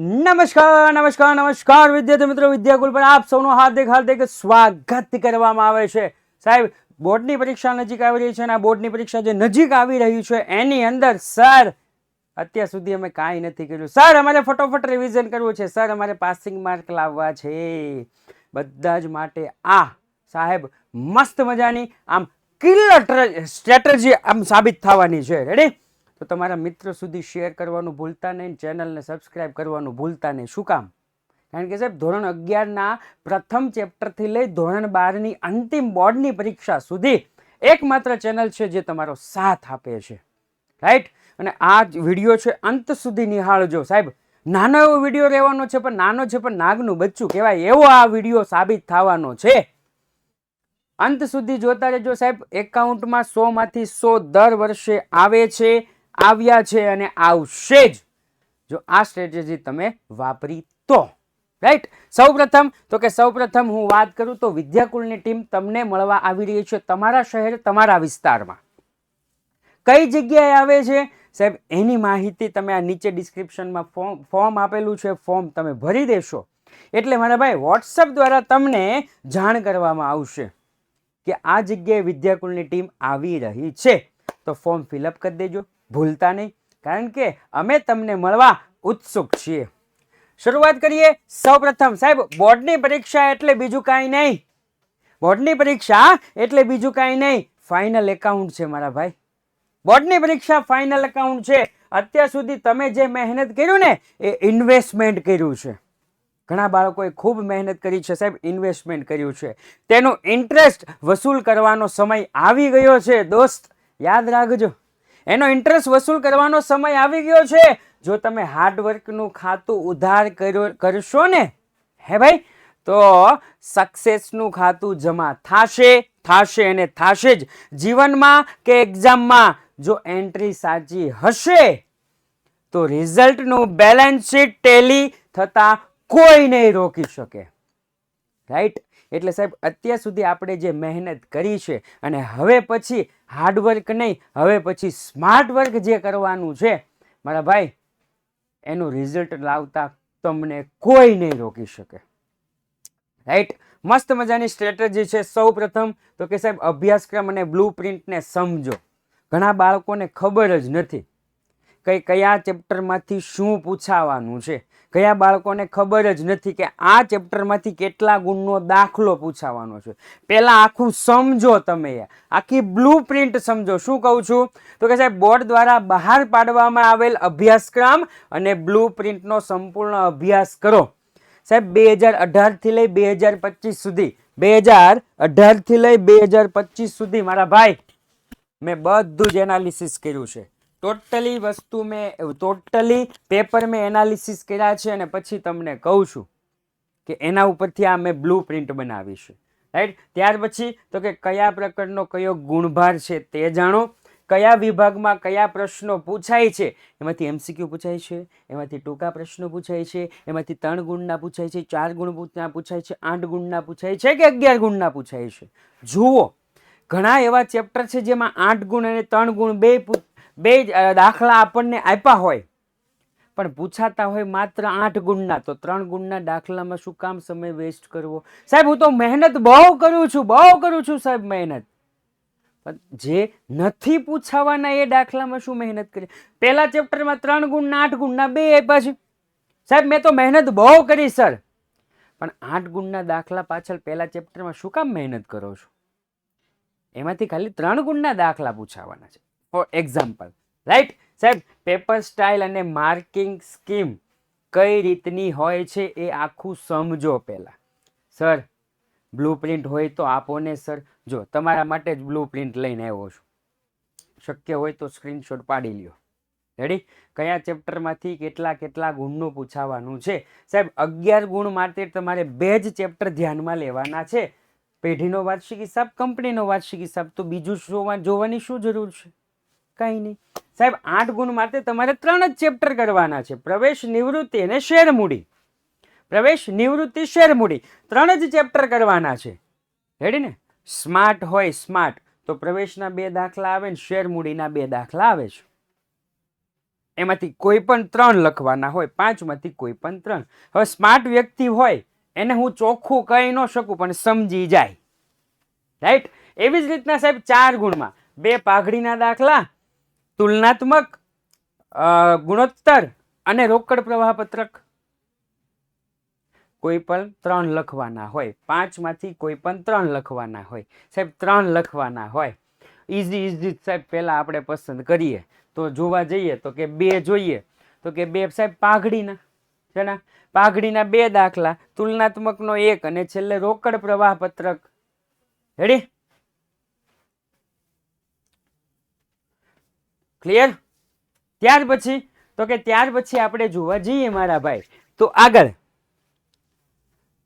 નમસ્કાર નમસ્કાર નમસ્કાર વિદ્યાર્થી મિત્રો, વિદ્યાકુલ પર આપ સૌનું હાર્દિક હાર્દિક સ્વાગત કરવામાં આવે છે. સાહેબ, બોર્ડની પરીક્ષા નજીક આવી રહી છે અને આ બોર્ડની પરીક્ષા જે નજીક આવી રહી છે એની અંદર સર અત્યાર સુધી અમે કાંઈ નથી કર્યું. સર, અમારે ફટોફટ રિવિઝન કરવું છે. સર, અમારે પાસિંગ માર્ક લાવવા છે. બધા જ માટે આ સાહેબ મસ્ત મજાની આમ કિલર સ્ટ્રેટેજી આમ સાબિત થવાની છે. રેડી? તો તમારા મિત્રો સુધી શેર કરવાનું ભૂલતા નહીં, ચેનલને સબસ્ક્રાઇબ કરવાનું ભૂલતા નહીં. શું કામ? કારણ કે સાહેબ, ધોરણ 11ના પ્રથમ ચેપ્ટરથી લઈ ધોરણ 12ની અંતિમ બોર્ડની પરીક્ષા સુધી એકમાત્ર ચેનલ છે જે તમારો સાથ આપે છે. રાઈટ? અને આ વિડીયો છે અંત સુધી નિહાળજો. સાહેબ, નાનો એવો વિડીયો રહેવાનો છે, પણ નાનો છે પણ નાગનું બચ્ચું કહેવાય એવો આ વિડીયો સાબિત થવાનો છે. અંત સુધી જોતા રહેજો. સાહેબ, એકાઉન્ટમાં 100માંથી 100 દર વર્ષે આવે છે, આવ્યા છે અને આવશે જ, જો આ સ્ટ્રેટેજી તમે વાપરી તો. રાઈટ? સૌપ્રથમ હું વાત કરું તો વિદ્યાકુલની ટીમ તમને મળવા આવી રહી છે તમારા શહેર, તમારા વિસ્તારમાં. કઈ જગ્યાએ આવે છે સાહેબ, એની માહિતી તમે આ નીચે ડિસ્ક્રિપ્શનમાં ફોર્મ આપેલું છે, ફોર્મ તમે ભરી દેશો એટલે મારા ભાઈ વોટ્સઅપ દ્વારા તમને જાણ કરવામાં આવશે કે આ જગ્યાએ વિદ્યાકુલની ટીમ આવી રહી છે. તો ફોર્મ ફિલઅપ કરી દેજો, ભૂલતા નહીં, કારણ કે અમે તમને મળવા ઉત્સુક છીએ. શરૂઆત કરીએ. સૌપ્રથમ સાહેબ, બોર્ડની પરીક્ષા એટલે બીજું કાંઈ નહીં. બોર્ડની પરીક્ષા એટલે બીજું કાંઈ નહીં, ફાઇનલ એકાઉન્ટ છે મારા ભાઈ. બોર્ડની પરીક્ષા ફાઇનલ એકાઉન્ટ છે. અત્યાર સુધી તમે જે મહેનત કર્યું ને એ ઇન્વેસ્ટમેન્ટ કર્યું છે. ઘણા બાળકોએ ખૂબ મહેનત કરી છે સાહેબ, ઇન્વેસ્ટમેન્ટ કર્યું છે. તેનું ઇન્ટરેસ્ટ વસૂલ કરવાનો સમય આવી ગયો છે દોસ્ત, યાદ રાખજો. એનો ઇન્ટરેસ્ટ વસૂલ કરવાનો સમય આવી ગયો છે. જો તમે હાર્ડવર્કનું ખાતું ઉધાર કરશો ને, હે ભાઈ, તો સક્સેસનું ખાતું જમા થશે અને થશે જ. જીવનમાં કે એક્ઝામમાં જો એન્ટ્રી સાચી હશે તો રિઝલ્ટનું બેલેન્સ શીટ ટેલી થતા કોઈ નહીં રોકી શકે. રાઈટ? એટલે સાહેબ, અત્યાર સુધી આપણે જે મહેનત કરી છે અને હવે પછી હાર્ડવર્ક નહીં, હવે પછી સ્માર્ટ વર્ક જે કરવાનું છે મારા ભાઈ, એનું રિઝલ્ટ લાવતા તમને કોઈ નહીં રોકી શકે. રાઈટ? મસ્ત મજાની સ્ટ્રેટેજી છે. સૌ પ્રથમ તો કે સાહેબ, અભ્યાસક્રમ અને બ્લુ પ્રિન્ટને સમજો. ઘણા બાળકોને ખબર જ નથી કયા ચેપ્ટરમાંથી શું પૂછાવાનું છે. કયા બાળકોને ખબર જ નથી કે આ ચેપ્ટરમાંથી કેટલા ગુણનો દાખલો પૂછાવાનો છે. પહેલા આખું સમજો, તમે આખી બ્લુ પ્રિન્ટ સમજો. શું કહું છું તો કે સાહેબ, બોર્ડ દ્વારા બહાર પાડવામાં આવેલ અભ્યાસક્રમ અને બ્લુ પ્રિન્ટનો સંપૂર્ણ અભ્યાસ કરો. સાહેબ, 2018થી લઈ 2025 સુધી, 2018થી લઈ 2025 સુધી મારા ભાઈ મેં બધું જ એનાલિસિસ કર્યું છે. ટોટલી પેપર મેં એનાલિસિસ કર્યા છે અને પછી તમને કહું છું કે એના ઉપરથી આ મેં બ્લુ પ્રિન્ટ બનાવી છે. રાઈટ? ત્યાર પછી તો કે કયા પ્રકારનો કયો ગુણભાર છે તે જાણો. કયા વિભાગમાં કયા પ્રશ્નો પૂછાય છે, એમાંથી MCQ પૂછાય છે, એમાંથી ટૂંકા પ્રશ્નો પૂછાય છે, એમાંથી 3 ગુણના પૂછાય છે, 4 ગુણના પૂછાય છે, 8 ગુણના પૂછાય છે કે 11 ગુણના પૂછાય છે. જુઓ, ઘણા એવા ચેપ્ટર છે જેમાં 8 ગુણ અને 3 ગુણ બે દાખલા આપણને આપ્યા હોય પણ પૂછાતા હોય માત્ર 8 ગુણના, તો 3 ગુણના દાખલામાં શું કામ સમય વેસ્ટ કરવો? સાહેબ, હું તો મહેનત બહુ કરું છું સાહેબ, મહેનત. પણ જે નથી પૂછાવાના એ દાખલામાં શું મહેનત કરી? પહેલા ચેપ્ટરમાં 3 ગુણના 8 ગુણના 2 આપ્યા છે. સાહેબ, મેં તો મહેનત બહુ કરી સર, પણ 8 ગુણના દાખલા પાછળ પહેલા ચેપ્ટરમાં શું કામ મહેનત કરો છો? એમાંથી ખાલી 3 ગુણના દાખલા પૂછાવાના છે, ફોર એક્ઝામ્પલ. રાઈટ? સાહેબ, પેપર સ્ટાઇલ અને માર્કિંગ સ્કીમ કઈ રીતની હોય છે એ આખું સમજો પહેલા. સર, બ્લુ પ્રિન્ટ હોય તો આપો ને સર. જો, તમારા માટે જ બ્લુ પ્રિન્ટ લઈને આવ્યો છું. શક્ય હોય તો સ્ક્રીનશોટ પાડી લ્યો. રેડી? કયા ચેપ્ટરમાંથી કેટલા ગુણનું પૂછાવાનું છે? સાહેબ, 11 ગુણ માટે તમારે 2 જ ચેપ્ટર ધ્યાનમાં લેવાના છે. પેઢીનો વાર્ષિક હિસાબ, કંપનીનો વાર્ષિક હિસાબ. તો બીજું જોવાની શું જરૂર છે? કંઈ નહીં. સાહેબ, 8 ગુણ માટે તમારે 3 જ ચેપ્ટર કરવાના છે, પ્રવેશ, નિવૃત્તિ અને શેર મૂડી. પ્રવેશ, નિવૃત્તિ, શેર મૂડી 3 જ ચેપ્ટર કરવાના છે. રેડી ને? સ્માર્ટ હોય સ્માર્ટ તો પ્રવેશના 2 દાખલા આવે ને શેર મૂડીના 2 દાખલા આવે છે. એમાંથી કોઈ પણ 3 લખવાના હોય, 5 માંથી કોઈ પણ 3. હવે સ્માર્ટ વ્યક્તિ હોય એને હું ચોખ્ખું કહી ન શકું પણ સમજી જાય, રાઈટ. એવી જ રીતના સાહેબ 4 ગુણમાં 2 પાઘડીના દાખલા, તુલનાત્મક, ગુણોત્તર અને રોકડ પ્રવાહ પત્રક, કોઈ પણ 3 લખવાના હોય. 5 માંથી કોઈ પણ 3 લખવાના હોય સાહેબ. 3 લખવાના હોય. ઇઝી સાહેબ પહેલા આપણે પસંદ કરીએ તો જોવા જઈએ તો કે 2 જોઈએ તો કે 2 સાહેબ પાઘડીના છે ને, પાઘડીના 2 દાખલા, તુલનાત્મકનો 1 અને છેલ્લે રોકડ પ્રવાહ પત્રક. રેડી? ક્લિયર? ત્યાર પછી આપણે જોવા જઈએ મારા ભાઈ તો આગળ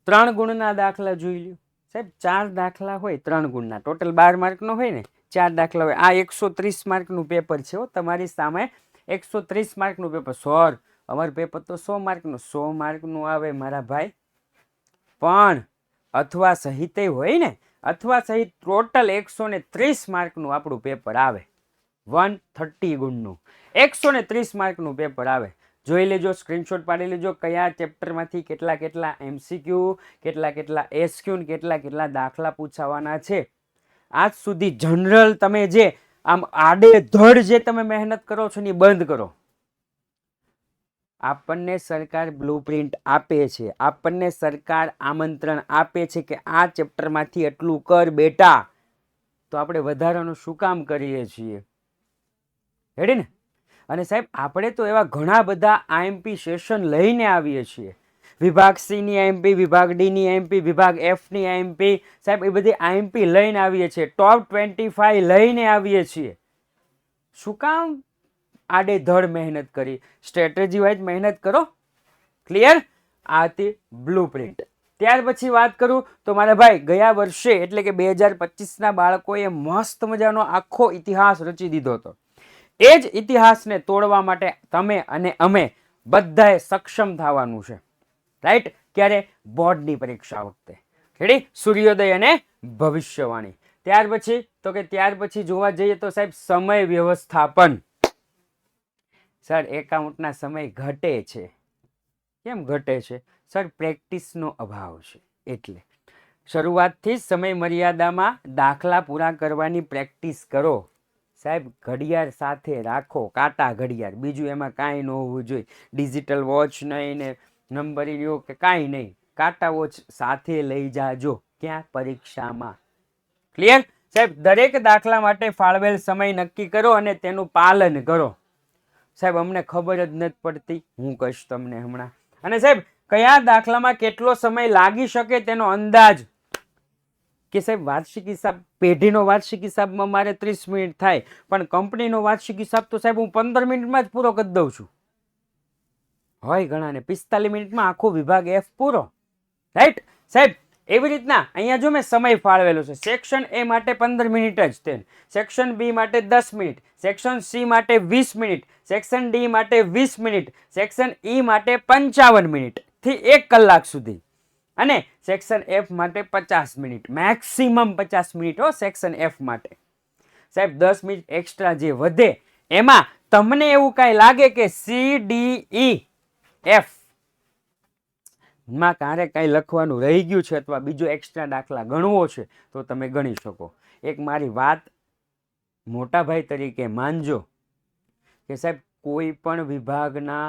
3 ગુણના દાખલા જોઈ લ્યો સાહેબ. 4 દાખલા હોય 3 ગુણના, ટોટલ 12 માર્કનો હોય ને, 4 દાખલા હોય. આ 130 માર્કનું પેપર છે હો, તમારી સામે 130 માર્કનું પેપર. સર અમારું પેપર તો 100 માર્કનું. 100 માર્કનું આવે મારા ભાઈ, પણ અથવા સહિત હોય ને, અથવા સહિત ટોટલ 130 માર્કનું આપણું પેપર આવે. 130 ગુણનું 130 માર્કનું પેપર આવે. જોઈ લેજો, સ્ક્રીનશોટ પાડી લેજો કયા ચેપ્ટરમાંથી કેટલા કેટલા MCQ, કેટલા કેટલા SQ, કેટલા દાખલા પૂછાવાના છે. આજ સુધી જનરલ તમે જે આમ આડેધડ જે તમે મહેનત કરો છો ને એ બંધ કરો. આપણને સરકાર બ્લુપ્રિન્ટ આપે છે, આપણને સરકાર આમંત્રણ આપે છે કે આ ચેપ્ટરમાંથી એટલું કર બેટા, તો આપણે વધારાનું શું કામ કરીએ છીએ? રેડી ને? અને સાહેબ આપણે તો એવા ઘણા બધા IMP સેશન લઈને આવીએ છીએ. વિભાગ C ની IMP, વિભાગ D ની IMP, વિભાગ F ની IMP, સાહેબ એ બધી IMP લઈને આવીએ છીએ. ટોપ 25 લઈને આવીએ છીએ. શું કામ આડેધડ મહેનત કરી? સ્ટ્રેટેજી વાઇઝ મહેનત કરો. ક્લિયર? આ હતી બ્લુપ્રિન્ટ. ત્યાર પછી વાત કરું તો મારા ભાઈ ગયા વર્ષે એટલે કે 2025ના બાળકોએ મસ્ત મજાનો આખો ઇતિહાસ રચી દીધો હતો. એ જ ઇતિહાસને તોડવા માટે તમે અને અમે બધાએ સક્ષમ થવાનું છે, રાઈટ? ક્યારે? બોર્ડની પરીક્ષા વખતે. રેડી? સૂર્યોદય અને ભવિષ્યવાણી. ત્યાર પછી જોવા જઈએ તો સાહેબ સમય વ્યવસ્થાપન. સર એકાઉન્ટના સમય ઘટે છે. કેમ ઘટે છે? સર પ્રેક્ટિસનો અભાવ છે. એટલે શરૂઆતથી સમય મર્યાદામાં દાખલા પૂરા કરવાની પ્રેક્ટિસ કરો. સાહેબ ઘડિયાળ સાથે રાખો, કાંટા ઘડિયાળ, બીજું એમાં કાંઈ ન હોવું જોઈએ. ડિજિટલ વોચ નહીં ને નંબરી લ્યો કે કાંઈ નહીં, કાંટા વોચ સાથે લઈ જાજો. ક્યાં? પરીક્ષામાં. ક્લિયર? સાહેબ દરેક દાખલા માટે ફાળવેલ સમય નક્કી કરો અને તેનું પાલન કરો. સાહેબ અમને ખબર જ નથી પડતી, હું કહીશ તમને હમણાં. અને સાહેબ કયા દાખલામાં કેટલો સમય લાગી શકે તેનો અંદાજ, કે સાહેબ વાર્ષિક હિસાબ, પેઢીનો વાર્ષિક હિસાબમાં મારે 30 મિનિટ થાય, પણ કંપનીનો વાર્ષિક હિસાબ તો સાહેબ હું 15 મિનિટમાં જ પૂરો કરી દઉં છું. હોય ઘણાને 45 મિનિટમાં આખો વિભાગ F પૂરો, રાઈટ? સાહેબ એવી રીતના અહીંયા જો મેં સમય ફાળવેલો છે. સેક્શન A માટે 15 મિનિટ જ તે, સેક્શન B માટે 10 મિનિટ, સેક્શન C માટે 20 મિનિટ, સેક્શન D માટે 20 મિનિટ, સેક્શન E માટે 55 મિનિટ થી 1 કલાક સુધી, અને સેક્શન F માટે 50 મિનિટ, મેક્સિમમ 50 મિનિટ હો સેક્શન F માટે. સાહેબ 10 મિનિટ એક્સ્ટ્રા જે વધે એમાં તમને એવું કાંઈ લાગે કે C, D, E, F માં ક્યારે કાંઈ લખવાનું રહી ગયું છે અથવા બીજો એક્સ્ટ્રા દાખલા ગણવો છે તો તમે ગણી શકો. એક મારી વાત મોટા ભાઈ તરીકે માનજો કે સાહેબ કોઈ પણ વિભાગના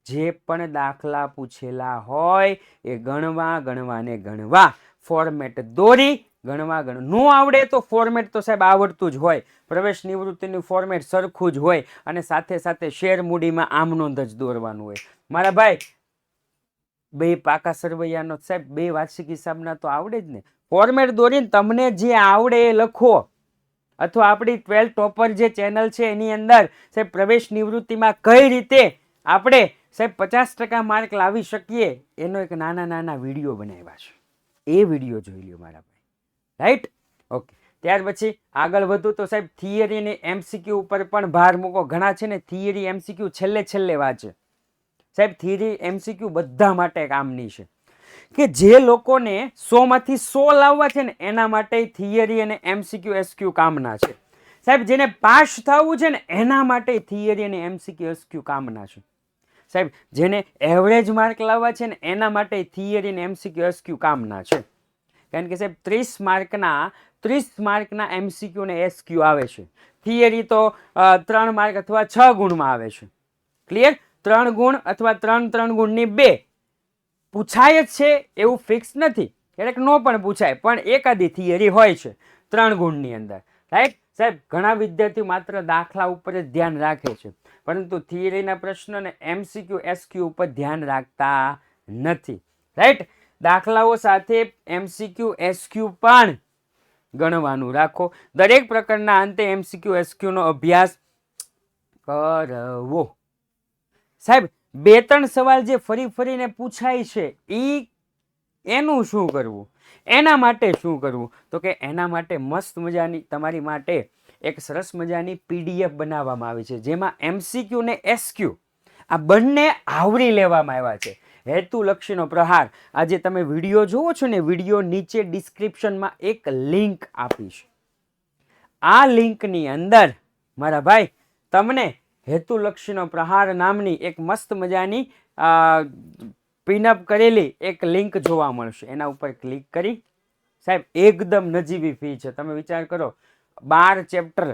જે પણ દાખલા પૂછેલા હોય એ ગણવા ફોર્મેટ દોરી ગણવા. નો આવડે તો ફોર્મેટ તો સાહેબ આવડતું જ હોય. પ્રવેશ નિવૃત્તિનું ફોર્મેટ સરખું જ હોય અને સાથે સાથે શેર મૂડીમાં આમ નોંધ જ દોરવાનું હોય. મારા ભાઈ 2 પાકા સરવૈયાનો સાહેબ 2 વાર્ષિક હિસાબના તો આવડે જ ને. ફોર્મેટ દોરીને તમને જે આવડે એ લખો. અથવા આપણી 12 ટોપર જે ચેનલ છે એની અંદર સાહેબ પ્રવેશ નિવૃત્તિમાં કઈ રીતે આપણે સાહેબ 50% માર્ક લાવી શકીએ એનો એક નાના વિડીયો બનાવ્યા છે. એ વિડીયો જોઈ લ્યો મારા ભાઈ, રાઈટ? ઓકે. ત્યાર પછી આગળ વધુ તો સાહેબ થિયરી અને MCQ ઉપર પણ ભાર મૂકો. ઘણા છે ને થિયરી MCQ છેલ્લે વાંચે. સાહેબ થિયરી MCQ બધા માટે કામની છે, કે જે લોકોને 100 માંથી 100 લાવવા છે ને એના માટે થિયરી અને MCQ SQ કામના છે. સાહેબ જેને પાસ થવું છે ને એના માટે થિયરી અને MCQ SQ કામના છે. સાહેબ જેને એવરેજ માર્ક લાવવા છે ને એના માટે થિયરી અને MCQ SQ કામના છે. કારણ કે સાહેબ 30 માર્કના MCQ અને SQ આવે છે. થિયરી તો 3 માર્ક અથવા 6 ગુણમાં આવે છે. ક્લિયર? 3 ગુણ અથવા 3 ગુણની 2 પૂછાય જ છે એવું ફિક્સ નથી. ક્યારેક નો પણ પૂછાય, પણ એકાદી થિયરી હોય છે 3 ગુણની અંદર. રાઈટ સાહેબ? ઘણા વિદ્યાર્થીઓ માત્ર દાખલા ઉપર જ ધ્યાન રાખે છે, પરંતુ થિયરીના પ્રશ્ન અને MCQ SQ ઉપર ધ્યાન રાખતા નથી. રાઈટ? દાખલાઓ સાથે MCQ SQ પણ ગણવાનું રાખો. દરેક પ્રકરણના અંતે MCQ SQ નો અભ્યાસ કરવો. સાહેબ 2-3 સવાલ જે ફરી ફરીને પૂછાય છે એનું શું કરવું? એના માટે શું કરવું? તો કે એના માટે મસ્ત મજાની તમારી માટે એક સરસ મજાની PDF બનાવવામાં આવી છે, જેમાં MCQ ને SQ આ બંને આવરી લેવામાં આવ્યા છે. હેતુલક્ષીનો પ્રહાર. આજે તમે વિડીયો જુઓ છો ને, વિડીયો નીચે ડિસ્ક્રિપ્શનમાં એક લિંક આપીશ. આ લિંકની અંદર મારા ભાઈ તમને હેતુલક્ષીનો પ્રહાર નામની એક મસ્ત મજાની પિનઅપ કરેલી એક લિંક જોવા મળશે. એના ઉપર ક્લિક કરી સાહેબ એકદમ નજીવી ફી છે. તમે વિચાર કરો 12 ચેપ્ટર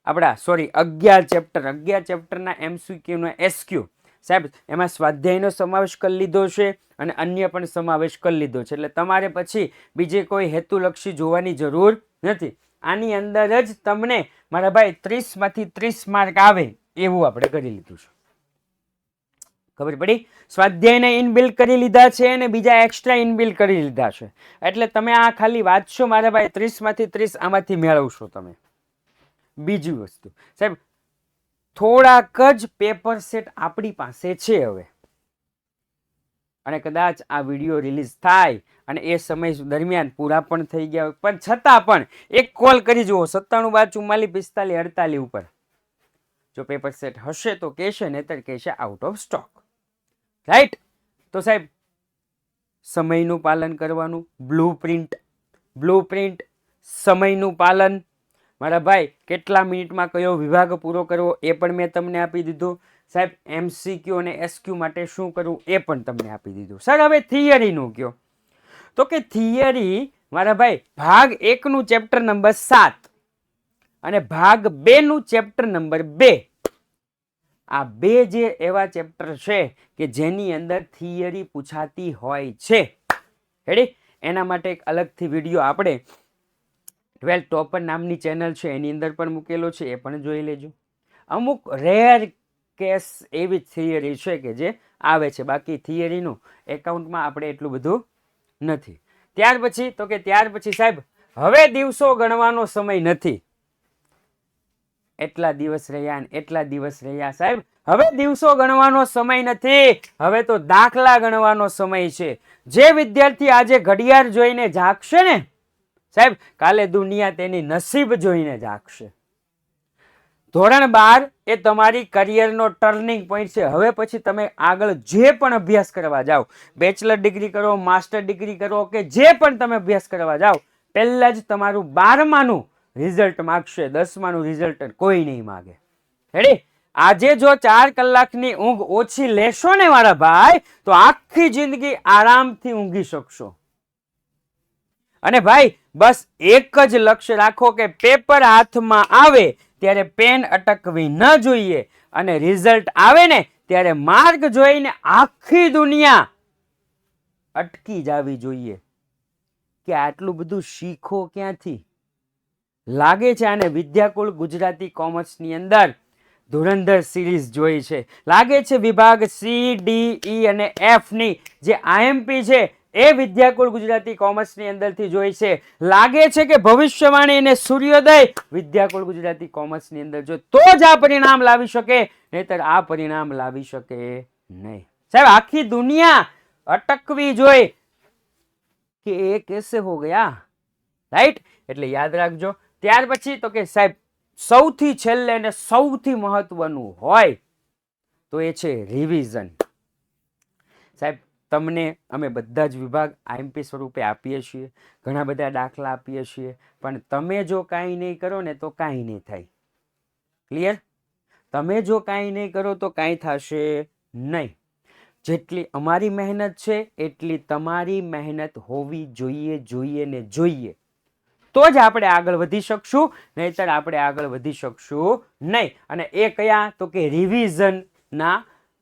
આપણા 11 ચેપ્ટરના MCQ નો SQ સાહેબ એમાં સ્વાધ્યાયનો સમાવેશ કરી લીધો છે અને અન્ય પણ સમાવેશ કરી લીધો છે. એટલે તમારે પછી બીજે કોઈ હેતુલક્ષી જોવાની જરૂર નથી. આની અંદર જ તમને મારા ભાઈ 30 માંથી 30 માર્ક આવે એવું આપણે કરી લીધું છે. ખબર પડી? સ્વાધ્યાયને ઇનબિલ્ડ કરી લીધા છે અને બીજા એક્સ્ટ્રા ઇનબિલ્ડ કરી લીધા છે. એટલે તમે આ ખાલી વાંચશો મારા ભાઈ 30 માંથી 30 આમાંથી મેળવશો તમે. બીજી વસ્તુ સાહેબ થોડાક જ પેપર સેટ આપણી પાસે છે હવે, અને કદાચ આ વિડીયો રિલીઝ થાય અને એ સમય દરમિયાન પૂરા પણ થઈ ગયા હોય, પણ છતાં પણ એક કોલ કરી જુઓ 97 12 44 45 48 ઉપર. જો પેપર સેટ હશે તો કહેશે, નહીતર કહેશે આઉટ ઓફ સ્ટોક. રાઈટ? તો સાહેબ સમયનું પાલન કરવાનું. બ્લુપ્રિન્ટ સમયનું પાલન. મારા ભાઈ કેટલા મિનિટમાં કયો વિભાગ પૂરો કરવો એ પણ મેં તમને આપી દીધું. સાહેબ MCQ અને SQ માટે શું કરવું એ પણ તમને આપી દીધું. સર હવે થિયરીનું કયો? તો કે થિયરી મારા ભાઈ ભાગ 1 નું ચેપ્ટર નંબર 7 અને ભાગ 2 નું ચેપ્ટર નંબર 2, આ બે જે એવા ચેપ્ટર છે કે જેની અંદર થિયરી પૂછાતી હોય છે. રેડી? એના માટે એક અલગથી વિડીયો આપણે 12 ટોપર નામની ચેનલ છે એની અંદર પણ મૂકેલો છે, એ પણ જોઈ લેજો. અમુક રેર કેસ એવી થિયરી છે કે જે આવે છે, બાકી થિયરીનું એકાઉન્ટમાં આપણે એટલું બધું નથી. ત્યાર પછી સાહેબ હવે દિવસો ગણવાનો સમય નથી. એટલા દિવસ રહ્યા સાહેબ, હવે દિવસો ગણવાનો સમય નથી. હવે તો દાખલા ગણવાનો સમય છે. જે વિદ્યાર્થી આજે ઘડિયાળ જોઈને જાગશે ને સાહેબ, કાલે દુનિયા તેની નસીબ જોઈને જાગશે. ધોરણ 12 એ તમારી કરિયરનો ટર્નિંગ પોઈન્ટ છે. હવે પછી તમે આગળ જે પણ અભ્યાસ કરવા જાઓ, બેચલર ડિગ્રી કરો, માસ્ટર ડિગ્રી કરો કે જે પણ તમે અભ્યાસ કરવા જાઓ, પહેલા જ તમારું 12માનું રિઝલ્ટ માગશે. 10માનું રિઝલ્ટ કોઈ નહીં માગે. રેડી? આજે જો 4 કલાકની ઊંઘ ઓછી લેશો ને મારા ભાઈ, તો આખી જિંદગી આરામથી ઊંઘી શકશો. અને ભાઈ બસ એક જ લક્ષ્ય રાખો કે પેપર હાથમાં આવે ત્યારે પેન અટકવી ન જોઈએ, અને રિઝલ્ટ આવે ને ત્યારે માર્ક જોઈને આખી દુનિયા અટકી જવી જોઈએ કે આટલું બધું શીખો ક્યાંથી. લાગે છે આને વિદ્યાકુલ ગુજરાતી કોમર્સની અંદર ધુરંધર સિરીઝ જોઈ છે. લાગે છે વિભાગ C, D, E અને F ની જે IMP છે એ વિદ્યાકુલ ગુજરાતી કોમર્સની અંદરથી જોઈ છે. લાગે છે કે ભવિષ્યવાણી અને સૂર્યોદય વિદ્યાકુલ ગુજરાતી કોમર્સની અંદર જો તો જ આ પરિણામ લાવી શકે, નહીતર આ પરિણામ લાવી શકે નહીં. સાહેબ આખી દુનિયા અટકવી જોઈ કે એ કેસે હો ગયા. રાઈટ? એટલે યાદ રાખજો. ત્યાર પછી તો કે સાહેબ સૌથી છેલ્લે અને સૌથી મહત્વનું હોય તો એ છે રિવિઝન. સાહેબ તમને અમે બધા જ વિભાગ આઈએમપી સ્વરૂપે આપીએ છીએ, ઘણા બધા દાખલા આપીએ છીએ, પણ તમે જો કાંઈ નહીં કરો ને તો કાંઈ નહીં થાય. ક્લિયર? તમે જો કાંઈ નહીં કરો તો કાંઈ થશે નહીં. જેટલી અમારી મહેનત છે એટલી તમારી મહેનત હોવી જોઈએ ને જોઈએ, તો જ આપણે આગળ વધી શકશું, નહીંતર આપણે આગળ વધી શકશું નહીં. અને એ કયા? તો કે રિવિઝનના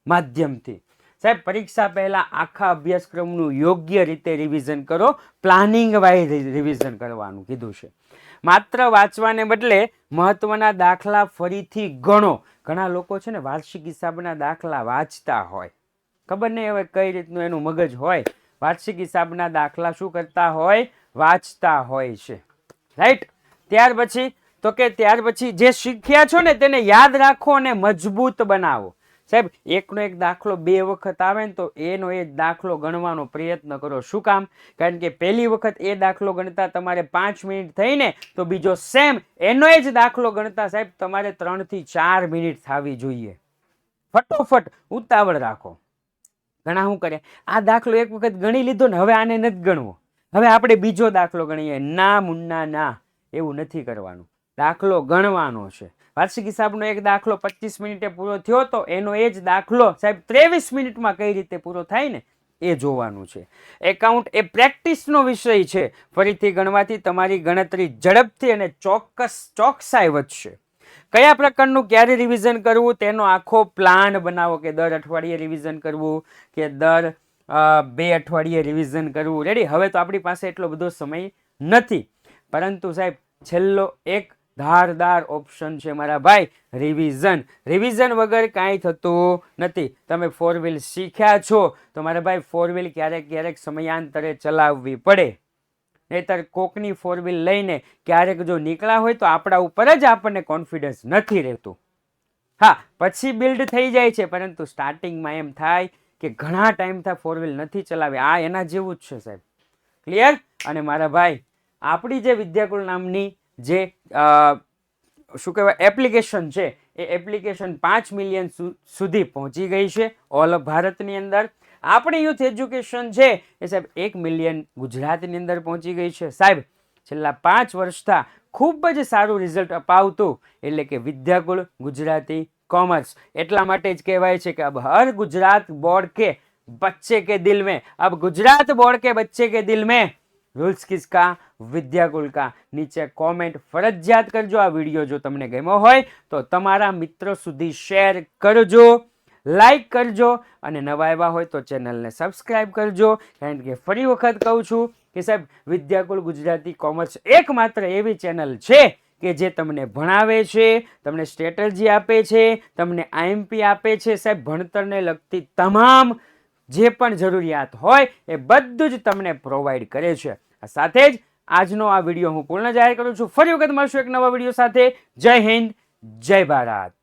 માધ્યમથી. સાહેબ, પરીક્ષા પહેલા આખા અભ્યાસક્રમનું યોગ્ય રીતે રિવિઝન કરો, પ્લાનિંગ વાઇઝ રિવિઝન કરવાનું કીધું છે. માત્ર વાંચવાને બદલે મહત્વના દાખલા ફરીથી ગણો. ઘણા લોકો છે ને વાર્ષિક હિસાબના દાખલા વાંચતા હોય, ખબર નહીં હવે કઈ રીતનું એનું મગજ હોય, વાર્ષિક હિસાબના દાખલા શું કરતા હોય? વાંચતા હોય છે. રાઈટ? ત્યાર પછી જે શીખ્યા છો ને તેને યાદ રાખો અને મજબૂત બનાવો. સાહેબ, એકનો એક દાખલો 2 વખત આવે ને તો એનો એ દાખલો ગણવાનો પ્રયત્ન કરો. શું કામ? કારણ કે પહેલી વખત એ દાખલો ગણતા તમારે 5 મિનિટ થઈને તો બીજો સેમ એનો જ દાખલો ગણતા સાહેબ તમારે 3 થી 4 મિનિટ થવી જોઈએ. ફટોફટ ઉતાવળ રાખો. ઘણા શું કરે? આ દાખલો એક વખત ગણી લીધો ને હવે આને નથી ગણવો, હવે આપણે બીજો દાખલો ગણીએ. ના મુન્ના ના, એવું નથી કરવાનું. દાખલો ગણવાનો છે. વાર્ષિક હિસાબનો એક દાખલો 25 મિનિટે પૂરો થયો તો એનો એ જ દાખલો સાહેબ 23 મિનિટમાં કઈ રીતે પૂરો થાય ને એ જોવાનું છે. એકાઉન્ટ એ પ્રેક્ટિસનો વિષય છે. ફરીથી ગણવાથી તમારી ગણતરી ઝડપથી અને ચોકસાઈ વધશે. કયા પ્રકારનું ક્યારે રિવિઝન કરવું તેનો આખો પ્લાન બનાવો, કે દર અઠવાડિયે રિવિઝન કરવું કે દર 2 અઠવાડિયે રિવિઝન કરવું. રેડી? હવે તો આપણી પાસે એટલો બધો સમય નથી, પરંતુ સાહેબ છેલ્લો એક ધારદાર ઓપ્શન છે મારા ભાઈ, રિવિઝન. રિવિઝન વગર કાંઈ થતું નથી. તમે 4 વ્હીલ શીખ્યા છો તો મારા ભાઈ 4 વ્હીલ ક્યારેક સમયાંતરે ચલાવવી પડે, નહીતર કોકની 4 વ્હીલ લઈને ક્યારેક જો નીકળ્યા હોય તો આપણા ઉપર જ આપણને કોન્ફિડન્સ નથી રહેતું. હા, પછી બિલ્ડ થઈ જાય છે, પરંતુ સ્ટાર્ટિંગમાં એમ થાય કે ઘણા ટાઈમથી 4 વ્હીલ નથી ચલાવી. આ એના જેવું જ છે સાહેબ. ક્લિયર? અને મારા ભાઈ, આપણી જે વિદ્યાકુલ નામની જે શું કહેવાય એપ્લિકેશન છે, એ એપ્લિકેશન 5 મિલિયન સુધી પહોંચી ગઈ છે ઓલ ભારતની અંદર. આપણી યુથ એજ્યુકેશન છે એ સાહેબ 1 મિલિયન ગુજરાતની અંદર પહોંચી ગઈ છે. સાહેબ, છેલ્લા 5 વર્ષથી ખૂબ જ સારું રિઝલ્ટ અપાવતું એટલે કે વિદ્યાકુલ ગુજરાતી કોમર્સ. એટલા માટે જ કહેવાય છે કે અબ હર ગુજરાત બોર્ડ કે બચ્ચે કે દિલ में, अब गुजरात बोर्ड के बच्चे के दिल में रूल्स किसका? विद्याकुल का. નીચે કોમેન્ટ ફરજિયાત કરજો. આ વિડીયો જો તમને ગમ્યો હોય તો તમારા મિત્રો સુધી શેર કરજો, લાઈક કરજો, અને નવા આવ્યા હોય તો ચેનલને સબસ્ક્રાઇબ કરજો. કારણ કે ફરી વખત કહું છું કે સાહેબ વિદ્યાકુલ ગુજરાતી કોમર્સ એકમાત્ર એવી ચેનલ છે કે જે તમને ભણાવે છે, તમને સ્ટ્રેટેજી આપે છે, તમને આઈએમપી આપે છે. સાહેબ, ભણતરને લગતી તમામ જે પણ જરૂરિયાત હોય એ બધું જ તમને પ્રોવાઈડ કરે છે. સાથે જ આજનો આ વિડીયો હું પૂર્ણ જાહેર કરું છું. ફરી વખત મળશું એક નવા વિડીયો સાથે. જય હિન્દ, જય ભારત.